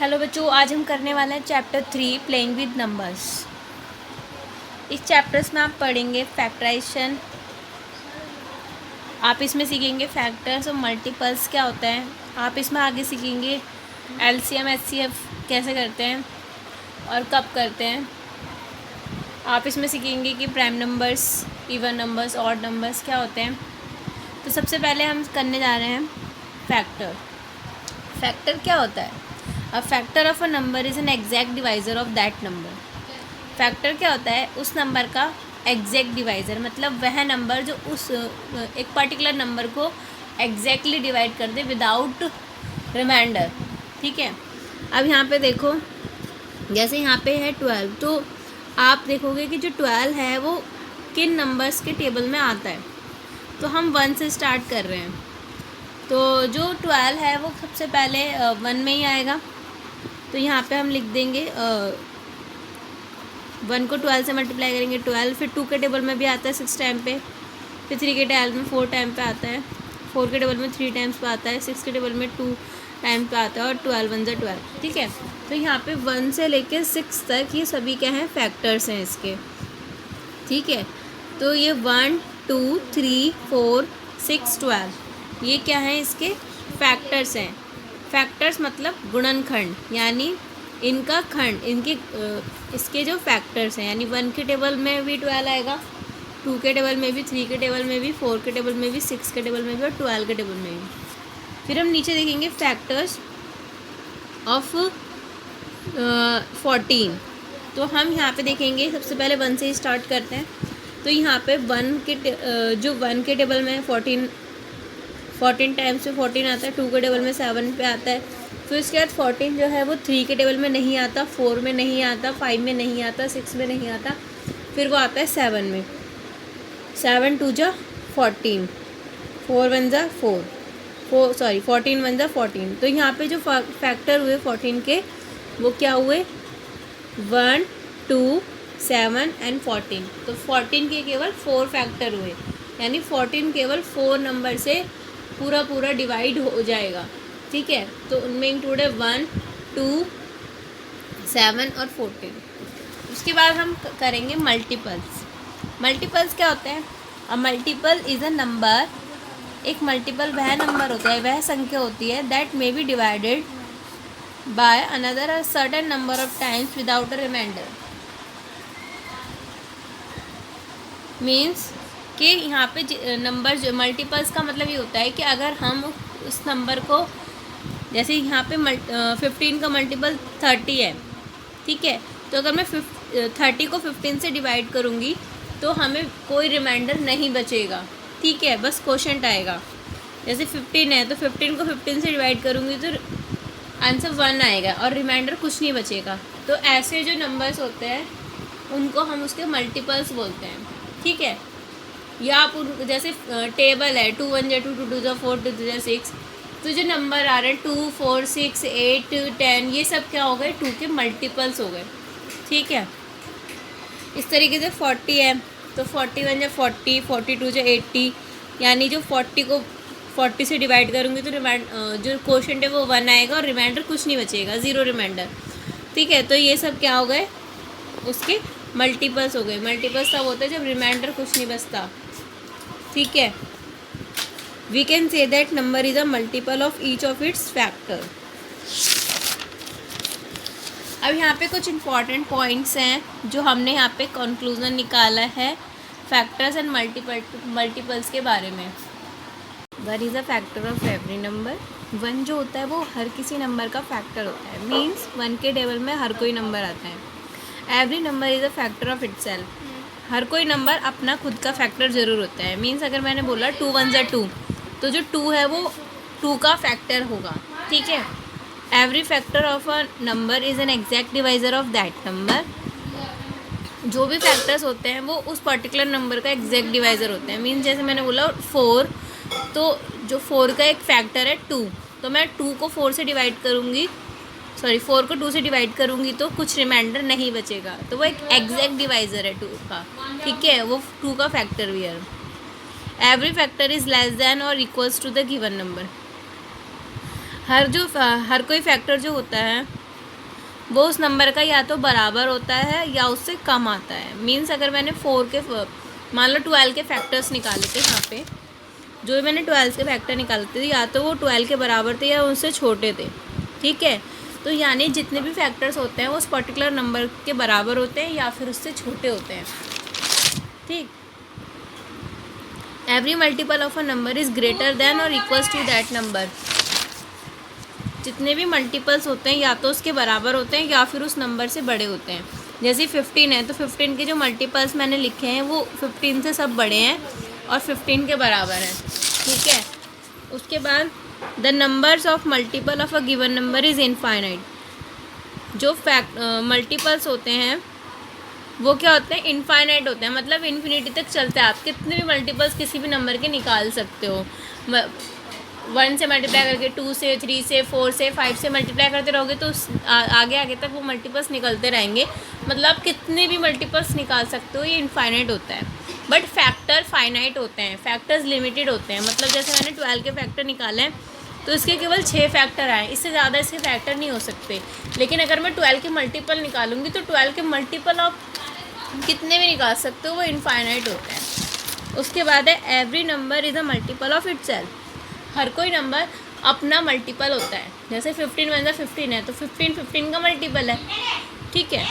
Hello बच्चों, आज हम करने वाले हैं चैप्टर 3 प्लेइंग विद नंबर्स। इस चैप्टर्स में आप पढ़ेंगे फैक्टराइजेशन। आप इसमें सीखेंगे फैक्टर्स और मल्टीपल्स क्या होता है। आप इसमें आगे सीखेंगे एलसीएम एचसीएफ कैसे करते हैं और कब करते हैं। आप इसमें सीखेंगे कि prime numbers, even numbers, odd numbers क्या होते हैं। तो सबसे पहले हम करने जा रहे हैं फैक्टर। फैक्टर क्या होता है? अ factor of a number is an exact divisor of that number. Factor क्या होता है? उस नंबर का एग्जैक्ट डिवाइज़र, मतलब वह नंबर जो उस एक पर्टिकुलर नंबर को एग्जैक्टली डिवाइड कर दे विदाउट रिमाइंडर। ठीक है, अब यहाँ पे देखो, जैसे यहाँ पे है 12, तो आप देखोगे कि जो 12 है वो किन नंबर्स के टेबल में आता है। तो हम 1 से स्टार्ट कर रहे हैं, तो जो 12 है वो सबसे पहले 1 में ही आएगा। तो यहाँ पे हम लिख देंगे 1 को 12 से मल्टीप्लाई करेंगे 12। फिर 2 के टेबल में भी आता है 6 टाइम पे, फिर 3 के टेबल में 4 टाइम पे आता है, 4 के टेबल में 3 टाइम्स पे आता है, 6 के टेबल में 2 टाइम पे आता है, और 12 1 12। ठीक है, तो यहाँ पे 1 से लेकर 6 तक ये सभी क्या हैं? फैक्टर्स हैं इसके। ठीक है, तो ये 1 2 3 4 6 12 ये क्या हैं? इसके फैक्टर्स हैं। फैक्टर्स मतलब गुणनखंड, यानी इनका खंड, इनके इसके जो फैक्टर्स हैं, यानी 1 के टेबल में भी 12 आएगा, 2 के टेबल में भी, 3 के टेबल में भी, 4 के टेबल में भी, 6 के टेबल में भी और 12 के टेबल में भी। फिर हम नीचे देखेंगे फैक्टर्स ऑफ 14। तो हम यहाँ पे देखेंगे, सबसे पहले 1 से ही स्टार्ट करते हैं। तो यहाँ पे 1 के जो 1 के टेबल में 14 टाइम्स पे 14 आता है, 2 के टेबल में 7 पे आता है। फिर उसके बाद 14 जो है वो 3 के टेबल में नहीं आता, 4 में नहीं आता, 5 में नहीं आता, 6 में नहीं आता, फिर वो आता है 7 में। 7 2 जा 14, 4 1 जा 4, 14 1 जा 14। तो यहाँ पे जो फैक्टर हुए 14 के, वो क्या हुए? 1 2 7 एंड 14। तो 14 के केवल 4 फैक्टर हुए, यानी 14 केवल 4 नंबर से पूरा डिवाइड हो जाएगा। ठीक है, तो उनमें इंक्लूड है 1 2 7 और 14। उसके बाद हम करेंगे मल्टीपल्स। मल्टीपल्स क्या होते हैं? A multiple is a number. एक मल्टीपल वह नंबर होता है, वह संख्या होती है that may be divided by another a certain number of times without a remainder. Means कि यहाँ पे नंबर जो मल्टीपल्स का मतलब ये होता है कि अगर हम उस नंबर को, जैसे यहाँ पे 15 का मल्टीपल 30 है। ठीक है, तो अगर मैं 30 को 15 से डिवाइड करूँगी तो हमें कोई रिमाइंडर नहीं बचेगा। ठीक है, बस क्वोशंट आएगा। जैसे 15 है तो 15 को 15 से डिवाइड करूँगी तो आंसर 1 आएगा और रिमाइंडर कुछ नहीं बचेगा। तो ऐसे जो नंबर्स होते हैं उनको हम उसके मल्टीपल्स बोलते हैं। ठीक है, या आप जैसे टेबल है 2 1 2 2 2 4 2 2 6, तो जो नंबर आ रहे हैं 2 4 6 8 10, ये सब क्या हो गए? 2 के मल्टीपल्स हो गए। ठीक है, इस तरीके से 40 है तो 41 या 40, 42 या 80, यानी जो 40 को 40 से डिवाइड करूँगी तो जो क्वोशंट है वो 1 आएगा और रिमाइंडर कुछ नहीं बचेगा, 0 रिमाइंडर। ठीक है, तो ये सब क्या हो गए? उसके मल्टीपल्स हो गए। मल्टीपल्स तब होता है जब रिमाइंडर कुछ नहीं बचता। ठीक है, we can say that number is a multiple of each of its factor. अब यहाँ पे कुछ इंपॉर्टेंट पॉइंट्स हैं जो हमने यहाँ पे कंक्लूजन निकाला है फैक्टर्स एंड मल्टीपल्स के बारे में। 1 is a factor of every number. 1 जो होता है वो हर किसी नंबर का फैक्टर होता है। मीन्स 1 के टेबल में हर कोई नंबर आता है। Every number is a factor of itself. हर कोई नंबर अपना खुद का फैक्टर ज़रूर होता है। मीन्स अगर मैंने बोला 2 1 2, तो जो 2 है वो 2 का फैक्टर होगा। ठीक है, every factor of a number is an exact divisor of that number. जो भी फैक्टर्स होते हैं वो उस पर्टिकुलर नंबर का एग्जैक्ट डिवाइज़र होते हैं। मीन्स जैसे मैंने बोला 4, तो जो 4 का एक फैक्टर है 2, तो मैं 2 को 4 से डिवाइड करूँगी, 4 को 2 से डिवाइड करूँगी तो कुछ रिमाइंडर नहीं बचेगा, तो वो एक एग्जैक्ट डिवाइज़र है 2 का। ठीक है, वो 2 का फैक्टर भी है। Every factor is less than और equals to the given number. हर कोई फैक्टर जो होता है वो उस नंबर का या तो बराबर होता है या उससे कम आता है। मीन्स अगर मैंने 4 के मान लो 12 के फैक्टर्स निकाले थे, यहाँ पे जो मैंने 12 के फैक्टर निकाले थे या तो वो 12 के बराबर थे या उनसे छोटे थे, ठीक है। तो यानी जितने भी फैक्टर्स होते हैं वो उस पर्टिकुलर नंबर के बराबर होते हैं या फिर उससे छोटे होते हैं, ठीक। Every multiple of a number is greater than और इक्वल्स टू दैट नंबर। जितने भी मल्टीपल्स होते हैं या तो उसके बराबर होते हैं या फिर उस नंबर से बड़े होते हैं। जैसे 15 है तो 15 के जो मल्टीपल्स मैंने लिखे हैं वो 15 से सब बड़े हैं और 15 के बराबर हैं, ठीक है। उसके बाद the numbers of multiple of a given number is infinite. जो मल्टीपल्स होते हैं वो क्या होते हैं, इनफाइनाइट होते हैं, मतलब इन्फिनिटी तक चलते हैं। आप कितने भी मल्टीपल्स किसी भी नंबर के निकाल सकते हो। 1 से मल्टीप्लाई करके, 2 से, 3 से, 4 से, 5 से मल्टीप्लाई करते रहोगे तो आगे आगे तक वो मल्टीपल्स निकलते रहेंगे। मतलब आप कितने भी मल्टीपल्स निकाल सकते हो, ये इनफाइनाइट होता है। बट फैक्टर फाइनाइट होते हैं, फैक्टर्स लिमिटेड होते हैं। मतलब जैसे मैंने 12 के फैक्टर निकाले हैं तो इसके केवल 6 फैक्टर आए, इससे ज़्यादा इसके फैक्टर नहीं हो सकते। लेकिन अगर मैं 12 के मल्टीपल निकालूंगी तो 12 के मल्टीपल आप कितने भी निकाल सकते हो, वो इनफाइनाइट होते हैं। उसके बाद है every number is a multiple of itself. हर कोई नंबर अपना मल्टीपल होता है। जैसे 15 × 15 है तो 15 15 का मल्टीपल है, ठीक है।